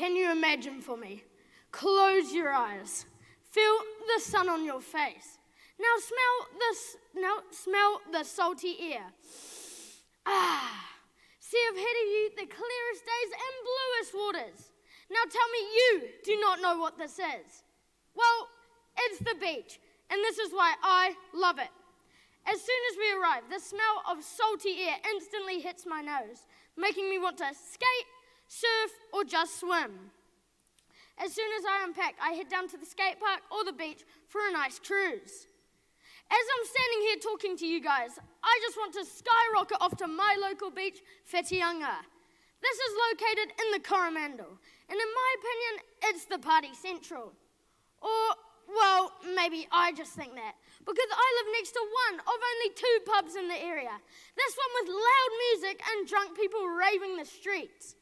Can you imagine for me? Close your eyes. Feel the sun on your face. Now smell the salty air. See ahead of you the clearest days and bluest waters. Now tell me you do not know what this is. Well, it's the beach, and this is why I love it. As soon as we arrive, the smell of salty air instantly hits my nose, making me want to skate, surf, or just swim. As soon as I unpack, I head down to the skate park or the beach for a nice cruise. As I'm standing here talking to you guys, I just want to skyrocket off to my local beach, Whitianga. This is located in the Coromandel, and in my opinion, it's the party central. Or, well, maybe I just think that, because I live next to one of only 2 pubs in the area. This one with loud music and drunk people raving the streets.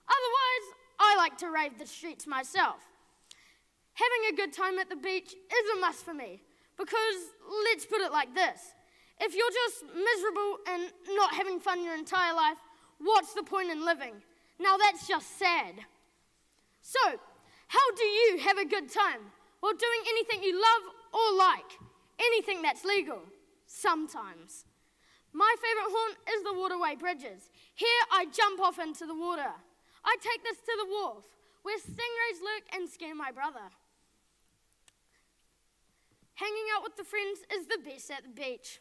Otherwise, I like to rave the streets myself. Having a good time at the beach is a must for me, because let's put it like this. If you're just miserable and not having fun your entire life, what's the point in living? Now that's just sad. So, how do you have a good time? Well, doing anything you love or like. Anything that's legal. Sometimes. My favourite haunt is the waterway bridges. Here I jump off into the water. I take this to the wharf, where stingrays lurk and scare my brother. Hanging out with the friends is the best at the beach.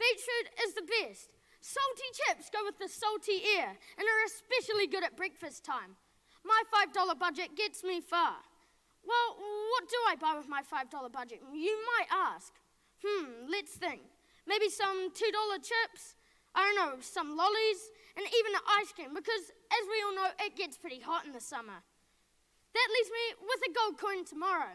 Beach food is the best. Salty chips go with the salty air and are especially good at breakfast time. My $5 budget gets me far. Well, what do I buy with my $5 budget? You might ask. Let's think. Maybe some $2 chips, I don't know, some lollies, and even an ice cream, because as we all know, it gets pretty hot in the summer. That leaves me with a gold coin tomorrow.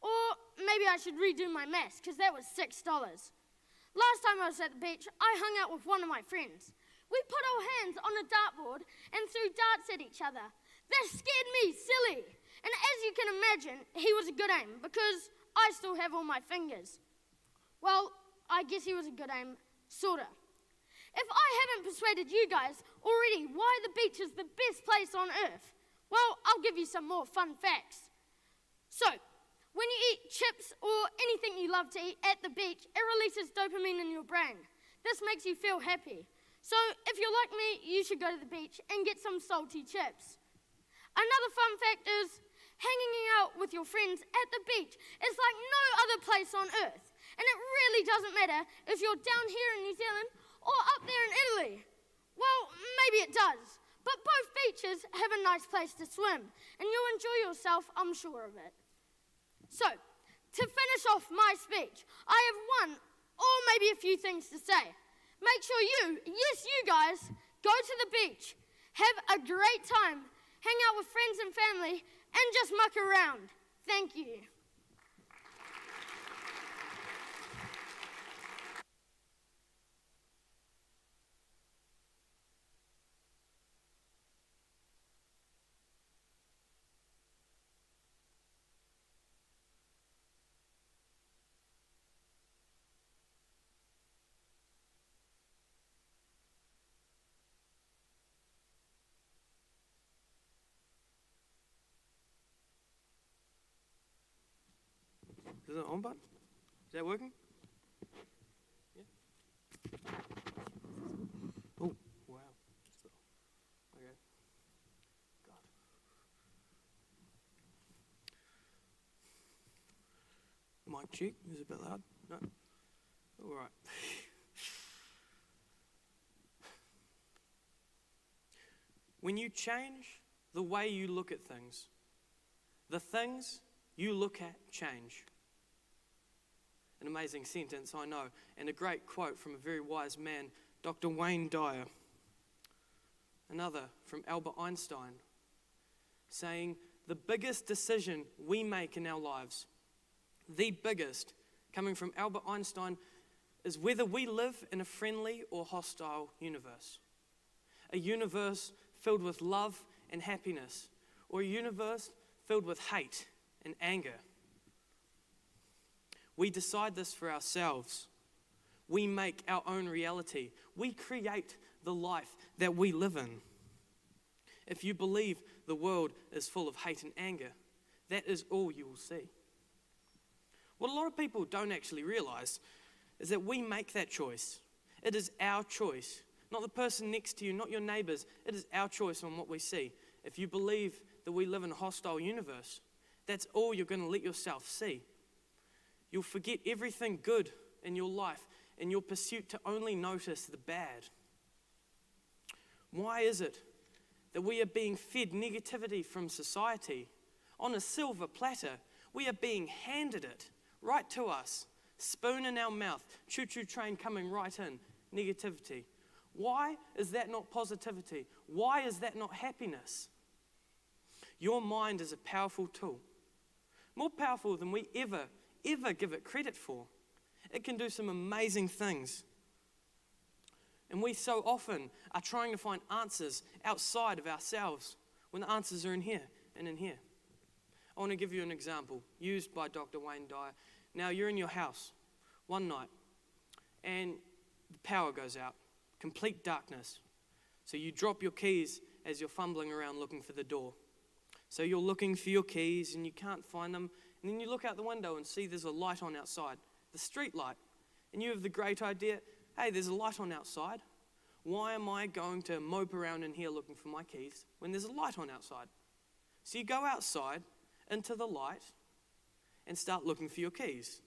Or maybe I should redo my maths, because that was $6. Last time I was at the beach, I hung out with one of my friends. We put our hands on a dartboard and threw darts at each other. That scared me silly. And as you can imagine, he was a good aim, because I still have all my fingers. Well, I guess he was a good aim, sorta. If I haven't persuaded you guys already why the beach is the best place on earth, well, I'll give you some more fun facts. So, when you eat chips or anything you love to eat at the beach, it releases dopamine in your brain. This makes you feel happy. So if you're like me, you should go to the beach and get some salty chips. Another fun fact is, hanging out with your friends at the beach is like no other place on earth. And it really doesn't matter if you're down here in New Zealand or up there in Italy. Well, maybe it does. But both beaches have a nice place to swim, and you'll enjoy yourself, I'm sure of it. So, to finish off my speech, I have one or maybe a few things to say. Make sure you guys, go to the beach, have a great time, hang out with friends and family, and just muck around. Thank you. Is it on button? Is that working? Yeah. Oh, wow. Okay. God. Mic check. Is it a bit loud? No. All right. When you change the way you look at things, the things you look at change. An amazing sentence, I know, and a great quote from a very wise man, Dr. Wayne Dyer. Another from Albert Einstein, saying, the biggest decision we make in our lives, the biggest, coming from Albert Einstein, is whether we live in a friendly or hostile universe. A universe filled with love and happiness, or a universe filled with hate and anger. We decide this for ourselves. We make our own reality. We create the life that we live in. If you believe the world is full of hate and anger, that is all you will see. What a lot of people don't actually realize is that we make that choice. It is our choice, not the person next to you, not your neighbors. It is our choice on what we see. If you believe that we live in a hostile universe, that's all you're going to let yourself see. You'll forget everything good in your life in your pursuit to only notice the bad. Why is it that we are being fed negativity from society on a silver platter? We are being handed it right to us, spoon in our mouth, choo-choo train coming right in, negativity. Why is that not positivity? Why is that not happiness? Your mind is a powerful tool, more powerful than we ever give it credit for. It can do some amazing things. And we so often are trying to find answers outside of ourselves when the answers are in here and in here. I want to give you an example used by Dr. Wayne Dyer. Now, you're in your house one night and the power goes out, complete darkness. So you drop your keys as you're fumbling around looking for the door. So you're looking for your keys and you can't find them. And then you look out the window and see there's a light on outside, the street light. And you have the great idea, hey, there's a light on outside. Why am I going to mope around in here looking for my keys when there's a light on outside? So you go outside into the light and start looking for your keys.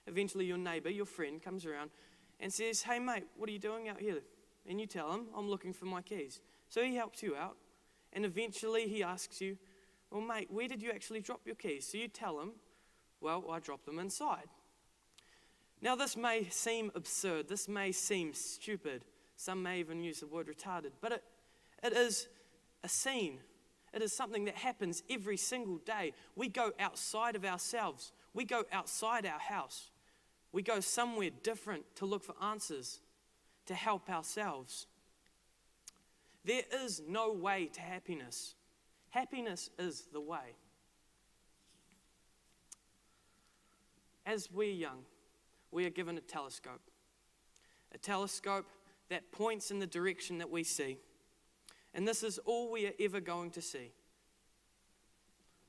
Eventually your neighbor, your friend, comes around and says, hey mate, what are you doing out here? And you tell him, I'm looking for my keys. So he helps you out. And eventually he asks you, well mate, where did you actually drop your keys? So you tell him, well, I dropped them inside. Now this may seem absurd, this may seem stupid. Some may even use the word retarded, but it is a scene. It is something that happens every single day. We go outside of ourselves. We go outside our house. We go somewhere different to look for answers, to help ourselves. There is no way to happiness. Happiness is the way. As we're young, we are given a telescope that points in the direction that we see. And this is all we are ever going to see.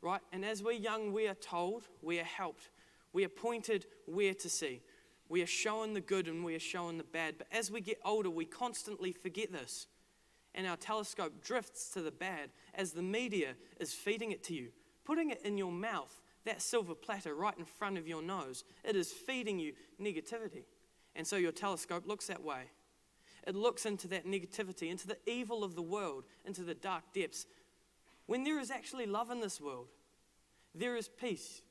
Right? And as we're young, we are told, we are helped, we are pointed where to see. We are shown the good and we are shown the bad. But as we get older, we constantly forget this. And our telescope drifts to the bad as the media is feeding it to you, putting it in your mouth, that silver platter right in front of your nose. It is feeding you negativity. And so your telescope looks that way. It looks into that negativity, into the evil of the world, into the dark depths. When there is actually love in this world, there is peace,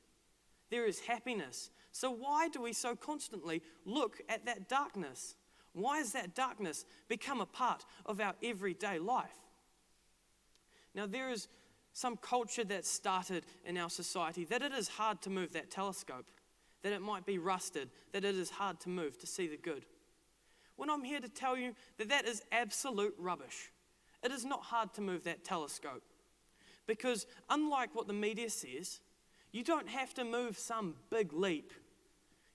there is happiness. So why do we so constantly look at that darkness? Why has that darkness become a part of our everyday life? Now there is some culture that started in our society that it is hard to move that telescope, that it might be rusted, that it is hard to move to see the good. When I'm here to tell you that that is absolute rubbish. It is not hard to move that telescope. Because unlike what the media says, you don't have to move some big leap.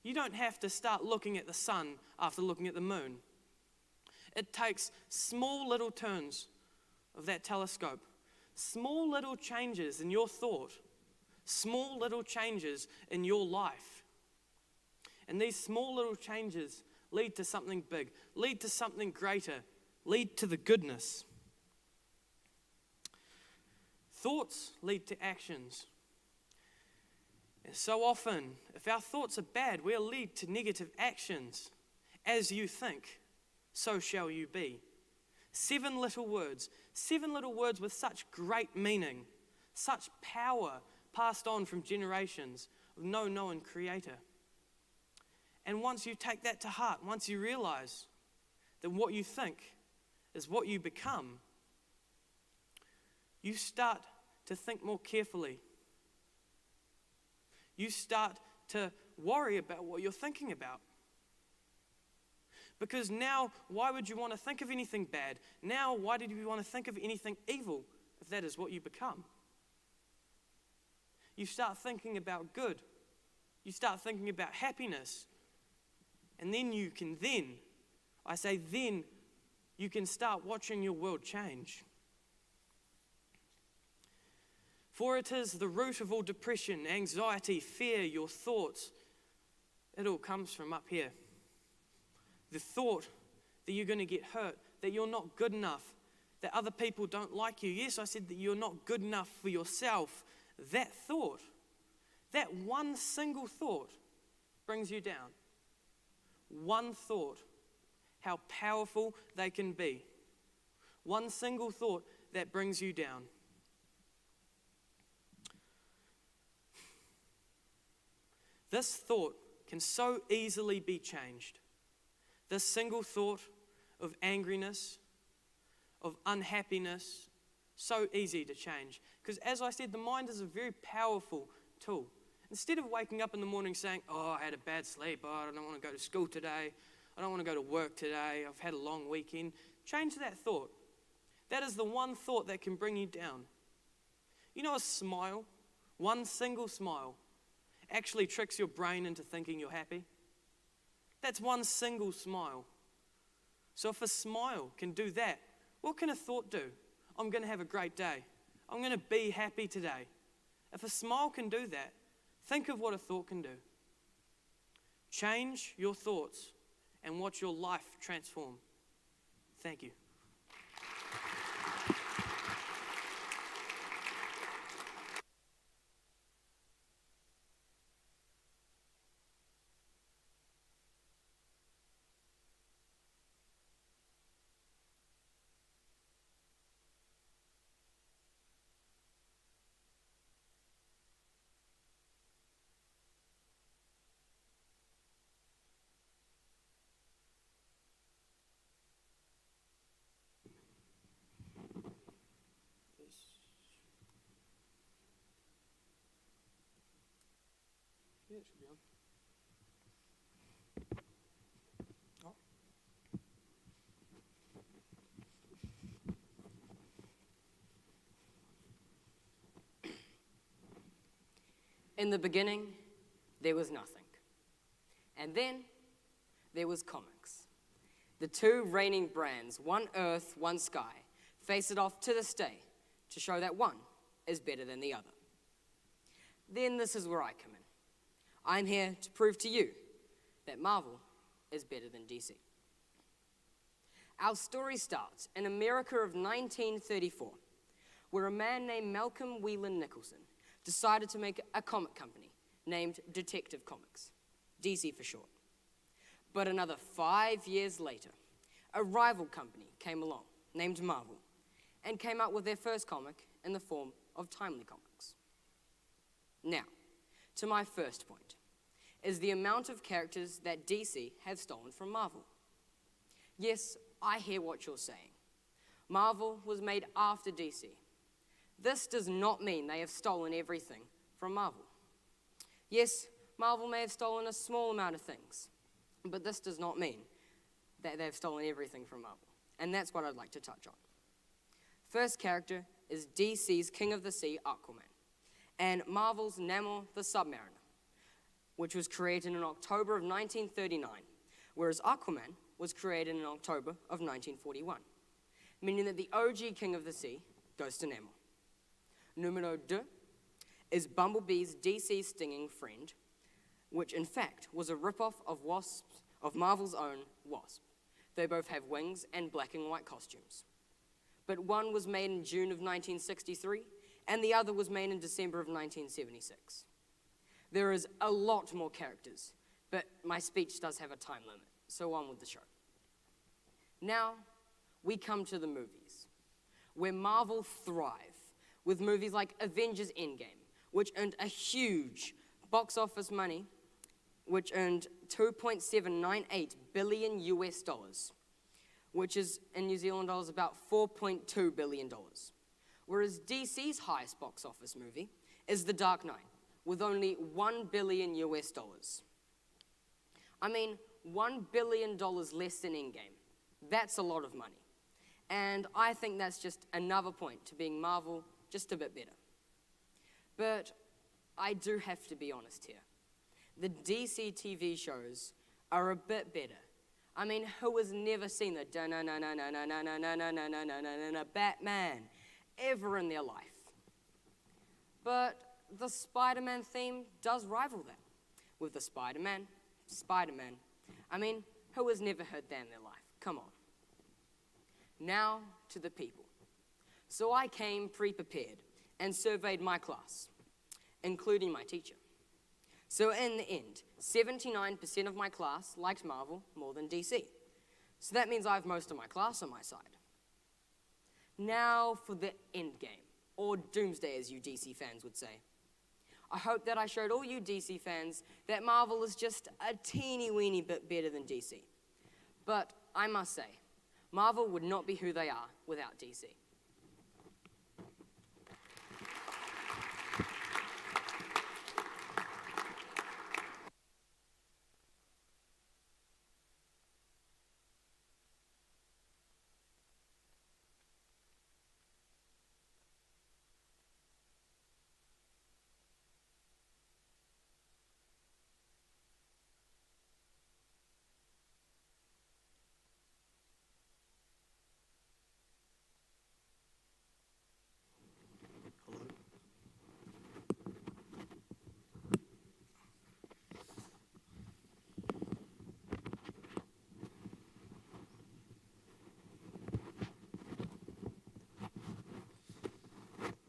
You don't have to start looking at the sun after looking at the moon. It takes small little turns of that telescope, small little changes in your thought, small little changes in your life. And these small little changes lead to something big, lead to something greater, lead to the goodness. Thoughts lead to actions. And so often, if our thoughts are bad, we'll lead to negative actions. As you think, so shall you be. 7 little words with such great meaning, such power passed on from generations of no known creator. And once you take that to heart, once you realize that what you think is what you become, you start to think more carefully. You start to worry about what you're thinking about. Because now, why would you want to think of anything bad? Now, why did you want to think of anything evil if that is what you become? You start thinking about good. You start thinking about happiness. And then you can start watching your world change. For it is the root of all depression, anxiety, fear, your thoughts. It all comes from up here. The thought that you're going to get hurt, that you're not good enough, that other people don't like you. Yes, I said that you're not good enough for yourself. That thought, that one single thought brings you down. One thought, how powerful they can be. One single thought that brings you down. This thought can so easily be changed. This single thought of angriness, of unhappiness, so easy to change. Because as I said, the mind is a very powerful tool. Instead of waking up in the morning saying, oh, I had a bad sleep, oh, I don't want to go to school today, I don't want to go to work today, I've had a long weekend, change that thought. That is the one thought that can bring you down. You know, a smile, one single smile, actually tricks your brain into thinking you're happy. That's one single smile. So if a smile can do that, what can a thought do? I'm going to have a great day. I'm going to be happy today. If a smile can do that, think of what a thought can do. Change your thoughts and watch your life transform. Thank you. Yeah, it should be on. Oh. In the beginning, there was nothing. And then, there was comics. The two reigning brands, one earth, one sky, face it off to this day to show that one is better than the other. Then this is where I come in. I'm here to prove to you that Marvel is better than DC. Our story starts in America of 1934, where a man named Malcolm Whelan Nicholson decided to make a comic company named Detective Comics, DC for short. But another 5 years later, a rival company came along named Marvel and came out with their first comic in the form of Timely Comics. Now, to my first point, is the amount of characters that DC have stolen from Marvel. Yes, I hear what you're saying. Marvel was made after DC. This does not mean they have stolen everything from Marvel. Yes, Marvel may have stolen a small amount of things, but this does not mean that they've stolen everything from Marvel. And that's what I'd like to touch on. First character is DC's King of the Sea, Aquaman, and Marvel's Namor the Submariner, which was created in October of 1939, whereas Aquaman was created in October of 1941, meaning that the OG King of the Sea goes to Namor. Numero 2 is Bumblebee's DC stinging friend, which in fact was a ripoff of Marvel's own Wasp. They both have wings and black and white costumes. But one was made in June of 1963, and the other was made in December of 1976. There is a lot more characters, but my speech does have a time limit, so on with the show. Now, we come to the movies, where Marvel thrive with movies like Avengers Endgame, which earned a huge box office money, which earned $2.798 billion US dollars, which is in New Zealand dollars about $4.2 billion. Whereas DC's highest box office movie is The Dark Knight, with only $1 billion US dollars. I mean, $1 billion less than Endgame. That's a lot of money. And I think that's just another point to being Marvel just a bit better. But I do have to be honest here. The DC TV shows are a bit better. I mean, who has never seen the Batman ever in their life? But the Spider-Man theme does rival that. With the Spider-Man. I mean, who has never heard that in their life? Come on. Now to the people. So I came pre-prepared and surveyed my class, including my teacher. So in the end, 79% of my class liked Marvel more than DC. So that means I have most of my class on my side. Now for the end game, or doomsday as you DC fans would say. I hope that I showed all you DC fans that Marvel is just a teeny weeny bit better than DC. But I must say, Marvel would not be who they are without DC.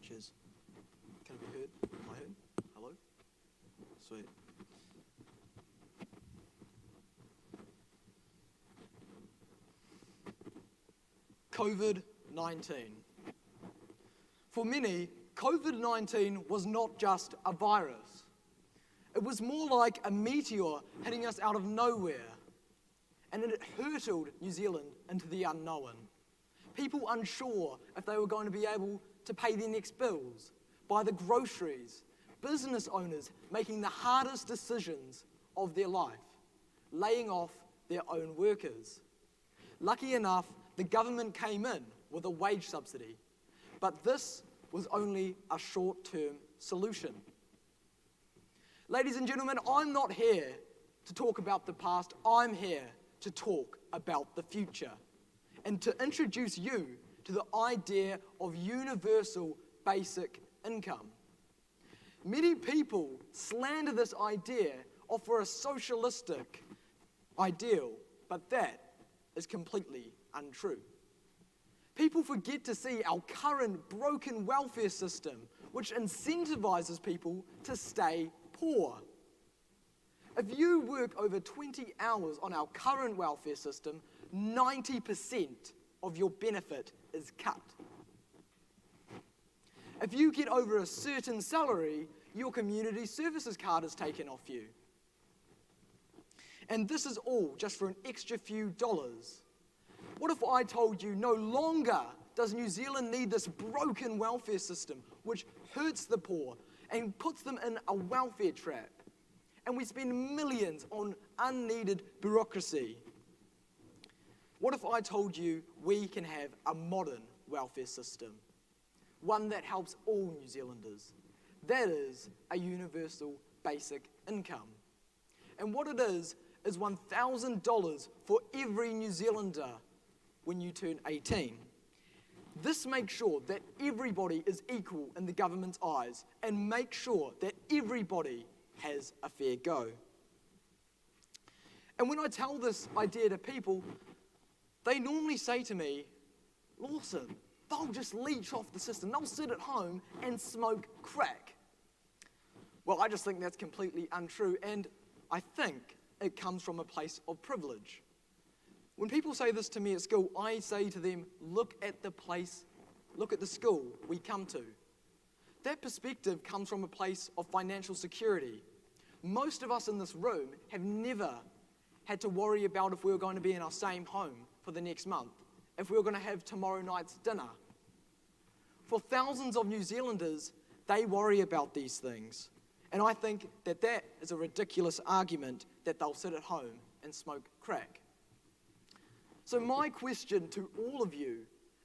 Cheers. Can I be heard? Am I heard? Hello? Sweet. COVID-19. For many, COVID-19 was not just a virus. It was more like a meteor hitting us out of nowhere, and it hurtled New Zealand into the unknown. People unsure if they were going to be able to pay their next bills, buy the groceries, business owners making the hardest decisions of their life, laying off their own workers. Lucky enough, the government came in with a wage subsidy, but this was only a short-term solution. Ladies and gentlemen, I'm not here to talk about the past, I'm here to talk about the future and to introduce you to the idea of universal basic income. Many people slander this idea for a socialistic ideal, but that is completely untrue. People forget to see our current broken welfare system, which incentivizes people to stay poor. If you work over 20 hours on our current welfare system, 90% of your benefit is cut. If you get over a certain salary, your community services card is taken off you. And this is all just for an extra few dollars. What if I told you no longer does New Zealand need this broken welfare system which hurts the poor and puts them in a welfare trap, and we spend millions on unneeded bureaucracy? What if I told you we can have a modern welfare system, one that helps all New Zealanders? That is a universal basic income. And what it is $1,000 for every New Zealander when you turn 18. This makes sure that everybody is equal in the government's eyes and makes sure that everybody has a fair go. And when I tell this idea to people, they normally say to me, Lawson, they'll just leech off the system. They'll sit at home and smoke crack. Well, I just think that's completely untrue, and I think it comes from a place of privilege. When people say this to me at school, I say to them, look at the school we come to. That perspective comes from a place of financial security. Most of us in this room have never had to worry about if we were going to be in our same home for the next month, if we were going to have tomorrow night's dinner. For thousands of New Zealanders, they worry about these things. And I think that that is a ridiculous argument that they'll sit at home and smoke crack. So my question to all of you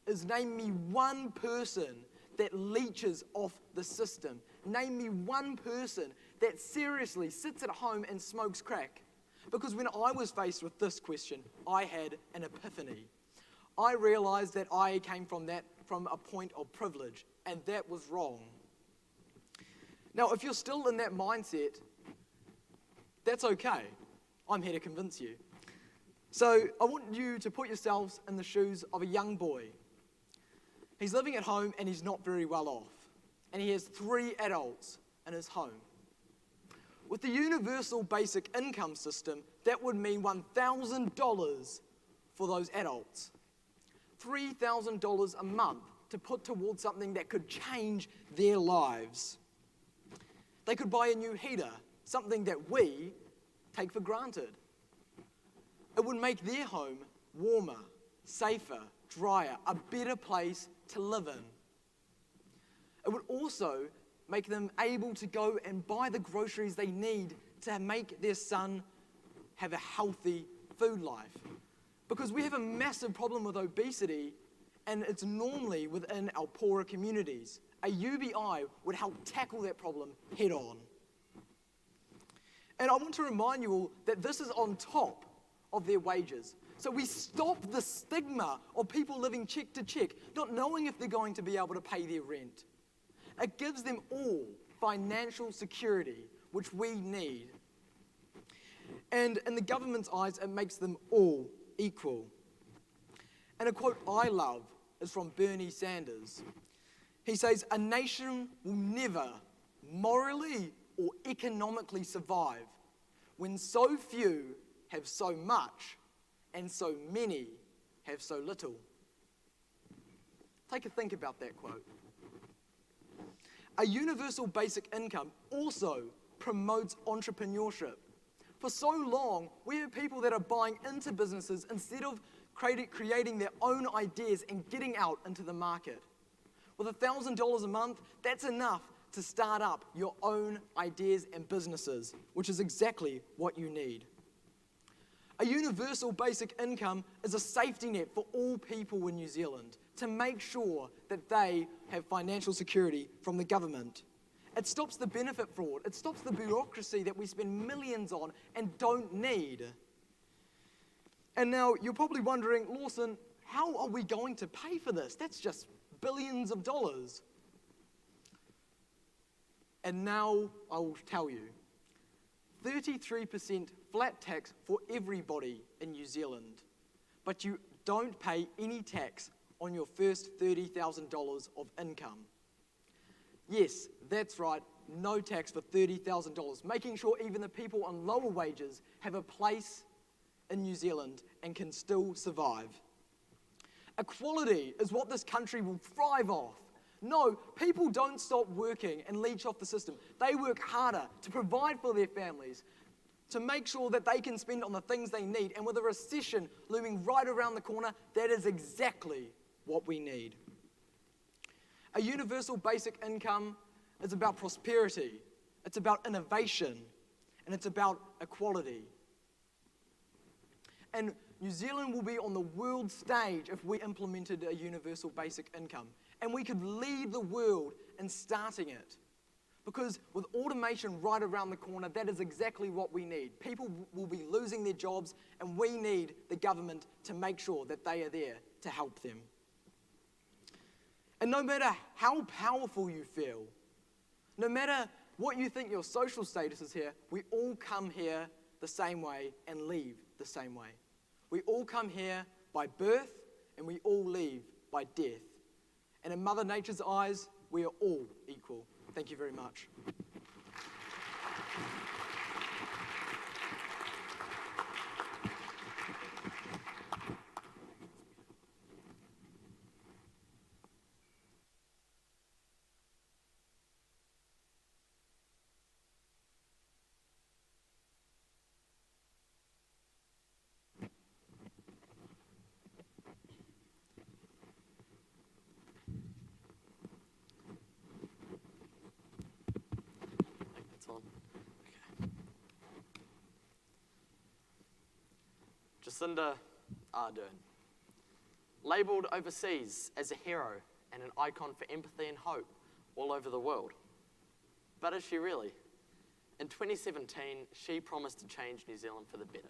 is, name me one person that leeches off the system. Name me one person that seriously sits at home and smokes crack. Because when I was faced with this question, I had an epiphany. I realized that I came from a point of privilege, and that was wrong. Now, if you're still in that mindset, that's okay. I'm here to convince you. So I want you to put yourselves in the shoes of a young boy. He's living at home and he's not very well off. And he has 3 adults in his home. With the universal basic income system, that would mean $1,000 for those adults. $3,000 a month to put towards something that could change their lives. They could buy a new heater, something that we take for granted. It would make their home warmer, safer, drier, a better place to live in. It would also make them able to go and buy the groceries they need to make their son have a healthy food life. Because we have a massive problem with obesity, and it's normally within our poorer communities. A UBI would help tackle that problem head on. And I want to remind you all that this is on top of their wages. So we stop the stigma of people living check to check, not knowing if they're going to be able to pay their rent. It gives them all financial security, which we need. And in the government's eyes, it makes them all equal. And a quote I love is from Bernie Sanders. He says, "A nation will never morally or economically survive when so few have so much and so many have so little." Take a think about that quote. A universal basic income also promotes entrepreneurship. For so long, we have people that are buying into businesses instead of creating their own ideas and getting out into the market. With $1,000 a month, that's enough to start up your own ideas and businesses, which is exactly what you need. A universal basic income is a safety net for all people in New Zealand to make sure that they have financial security from the government. It stops the benefit fraud. It stops the bureaucracy that we spend millions on and don't need. And now you're probably wondering, Lawson, how are we going to pay for this? That's just billions of dollars. And now I will tell you. 33% flat tax for everybody in New Zealand, but you don't pay any tax on your first $30,000 of income. Yes, that's right, no tax for $30,000, making sure even the people on lower wages have a place in New Zealand and can still survive. Equality is what this country will thrive off. No, people don't stop working and leech off the system. They work harder to provide for their families, to make sure that they can spend on the things they need. And with a recession looming right around the corner, that is exactly what we need. A universal basic income is about prosperity, it's about innovation, and it's about equality. And New Zealand will be on the world stage if we implemented a universal basic income. And we could lead the world in starting it. Because with automation right around the corner, that is exactly what we need. People will be losing their jobs, and we need the government to make sure that they are there to help them. And no matter how powerful you feel, no matter what you think your social status is here, we all come here the same way and leave the same way. We all come here by birth, and we all leave by death. And in Mother Nature's eyes, we are all equal. Thank you very much. Jacinda Ardern, labelled overseas as a hero and an icon for empathy and hope all over the world. But is she really? In 2017, she promised to change New Zealand for the better,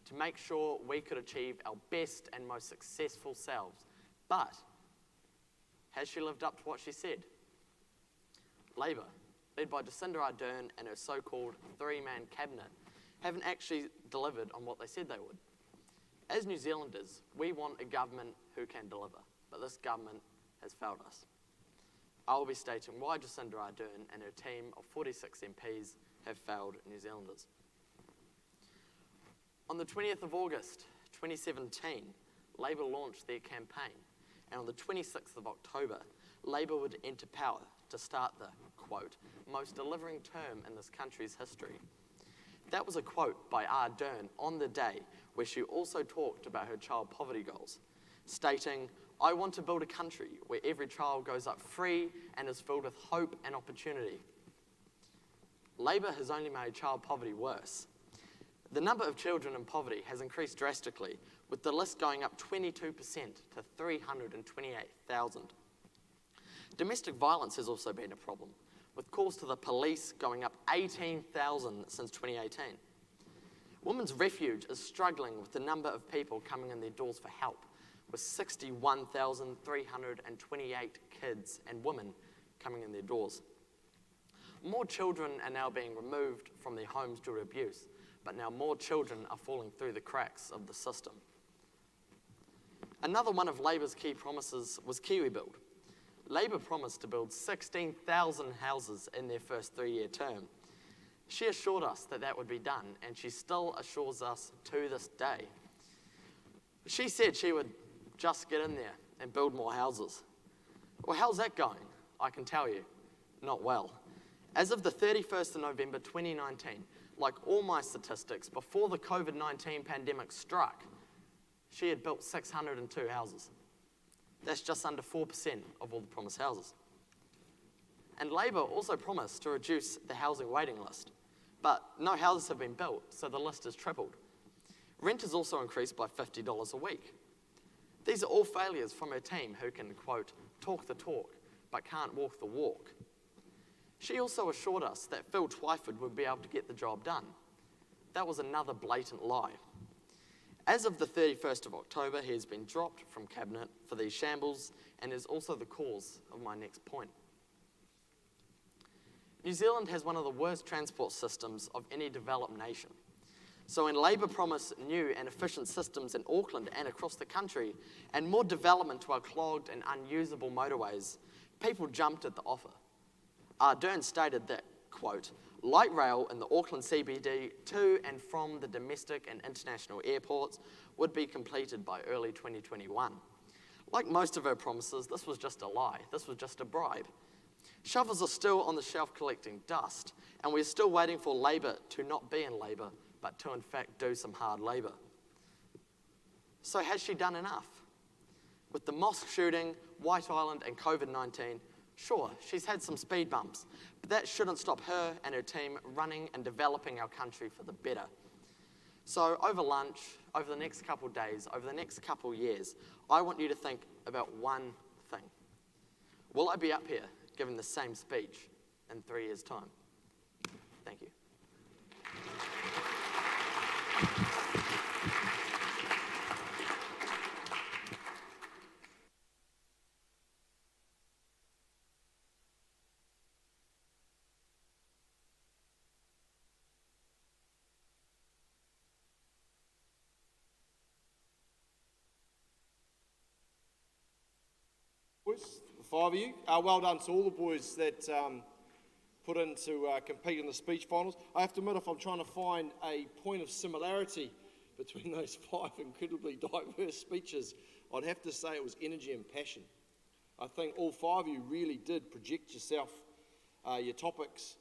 to make sure we could achieve our best and most successful selves. But has she lived up to what she said? Labour, led by Jacinda Ardern and her so-called three-man cabinet, haven't actually delivered on what they said they would. As New Zealanders, we want a government who can deliver, but this government has failed us. I will be stating why Jacinda Ardern and her team of 46 MPs have failed New Zealanders. On the 20th of August 2017, Labour launched their campaign, and on the 26th of October, Labour would enter power to start the, quote, most delivering term in this country's history. That was a quote by Ardern on the day where she also talked about her child poverty goals, stating, "I want to build a country where every child grows up free and is filled with hope and opportunity." Labour has only made child poverty worse. The number of children in poverty has increased drastically, with the list going up 22% to 328,000. Domestic violence has also been a problem, with calls to the police going up 18,000 since 2018. Women's Refuge is struggling with the number of people coming in their doors for help, with 61,328 kids and women coming in their doors. More children are now being removed from their homes due to abuse, but now more children are falling through the cracks of the system. Another one of Labour's key promises was KiwiBuild. Labour promised to build 16,000 houses in their first 3-year term. She assured us that that would be done, and she still assures us to this day. She said she would just get in there and build more houses. Well, how's that going? I can tell you, not well. As of the 31st of November 2019, like all my statistics, before the COVID-19 pandemic struck, she had built 602 houses. That's just under 4% of all the promised houses. And Labour also promised to reduce the housing waiting list, but no houses have been built, so the list has tripled. Rent has also increased by $50 a week. These are all failures from her team who can, quote, talk the talk, but can't walk the walk. She also assured us that Phil Twyford would be able to get the job done. That was another blatant lie. As of the 31st of October, he has been dropped from Cabinet for these shambles and is also the cause of my next point. New Zealand has one of the worst transport systems of any developed nation. So when Labour promised new and efficient systems in Auckland and across the country and more development to our clogged and unusable motorways, people jumped at the offer. Ardern stated that, quote, light rail in the Auckland CBD to and from the domestic and international airports would be completed by early 2021. Like most of her promises, this was just a lie. This was just a bribe. Shovels are still on the shelf collecting dust, and we're still waiting for Labour to not be in Labour, but to in fact do some hard labour. So has she done enough? With the mosque shooting, White Island and COVID-19, sure, she's had some speed bumps, but that shouldn't stop her and her team running and developing our country for the better. So over lunch, over the next couple of days, over the next couple of years, I want you to think about one thing. Will I be up here giving the same speech in 3 years' time? Thank you. Boys, the 5 of you. Well done to all the boys that put in to compete in the speech finals. I have to admit, if I'm trying to find a point of similarity between those 5 incredibly diverse speeches, I'd have to say it was energy and passion. I think all 5 of you really did project yourself, your topics,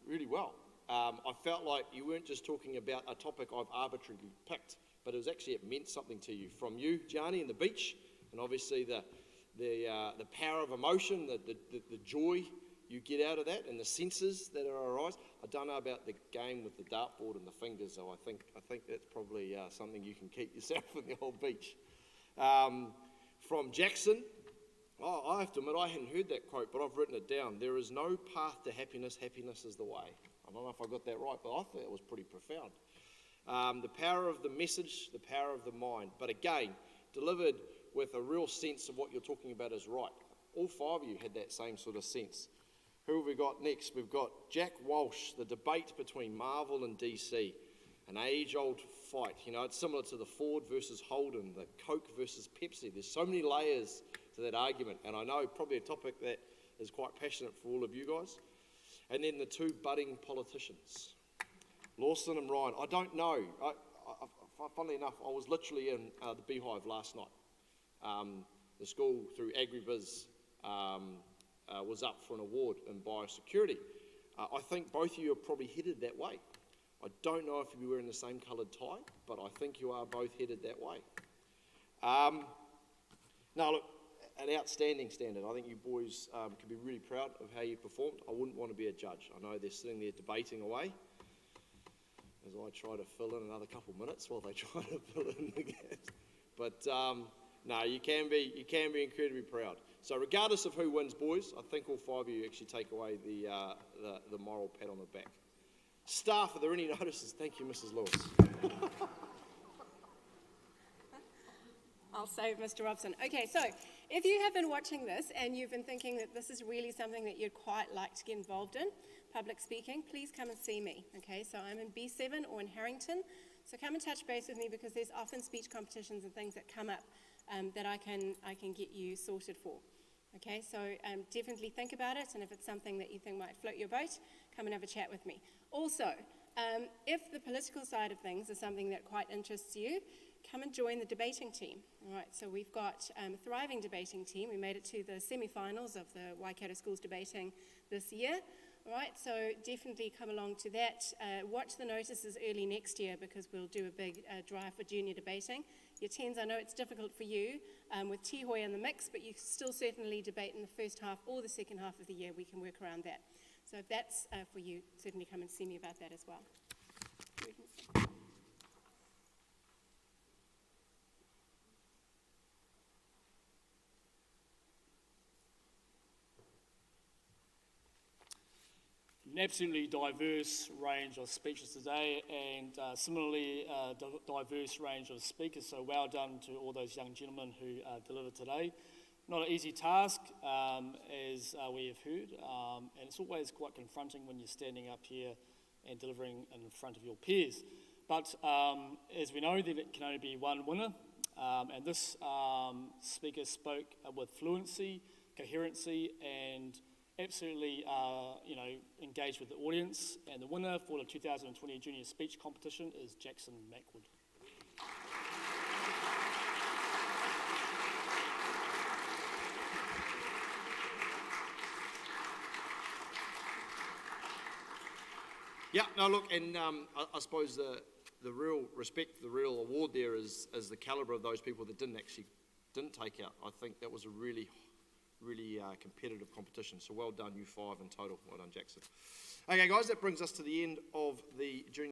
really well. I felt like you weren't just talking about a topic I've arbitrarily picked, but it was actually, it meant something to you. From you, Gianni, and the beach, and obviously the power of emotion, the joy you get out of that, and the senses that arise. I don't know about the game with the dartboard and the fingers, though. I think that's probably something you can keep yourself in the old beach. From Jackson, I have to admit I hadn't heard that quote, but I've written it down. There is no path to happiness. Happiness is the way. I don't know if I got that right, but I thought it was pretty profound. The power of the message, the power of the mind. But again, delivered with a real sense of what you're talking about is right. All 5 of you had that same sort of sense. Who have we got next? We've got Jack Walsh, the debate between Marvel and DC. An age-old fight. You know, it's similar to the Ford versus Holden, the Coke versus Pepsi. There's so many layers to that argument, and I know probably a topic that is quite passionate for all of you guys. And then the two budding politicians, Lawson and Ryan. I don't know. Funnily enough, I was literally in the Beehive last night. The school, through Agribiz, was up for an award in biosecurity. I think both of you are probably headed that way. I don't know if you were in the same coloured tie, but I think you are both headed that way. Now look, an outstanding standard. I think you boys can be really proud of how you performed. I wouldn't want to be a judge. I know they're sitting there debating away as I try to fill in another couple of minutes while they try to fill in the gaps. But no, you can be incredibly proud. So regardless of who wins, boys, I think all five of you actually take away the moral pat on the back. Staff, are there any notices? Thank you, Mrs. Lewis. I'll save Mr. Robson. Okay, so if you have been watching this and you've been thinking that this is really something that you'd quite like to get involved in, public speaking, please come and see me. Okay, so I'm in B7 or in Harrington, so come and touch base with me because there's often speech competitions and things that come up that I can get you sorted for. Okay, so definitely think about it, and if it's something that you think might float your boat, come and have a chat with me. Also, if the political side of things is something that quite interests you, come and join the debating team. All right, so we've got a thriving debating team. We made it to the semi-finals of the Waikato Schools debating this year. All right, so definitely come along to that. Watch the notices early next year because we'll do a big drive for junior debating. Your 10s, I know it's difficult for you with Tihoe in the mix, but you still certainly debate in the first half or the second half of the year. We can work around that. So if that's for you, certainly come and see me about that as well. An absolutely diverse range of speeches today, and similarly diverse range of speakers, so well done to all those young gentlemen who delivered today. Not an easy task, as we have heard, and it's always quite confronting when you're standing up here and delivering in front of your peers. But as we know, there can only be one winner, and this speaker spoke with fluency, coherency, and absolutely engaged with the audience. And the winner for the 2020 Junior Speech Competition is Jackson Mackwood. Yeah, no, look, and I suppose the real respect, the real award there is the calibre of those people that didn't take out. I think that was a really competitive competition. So well done, you five in total. Well done, Jackson. Okay, guys, that brings us to the end of the junior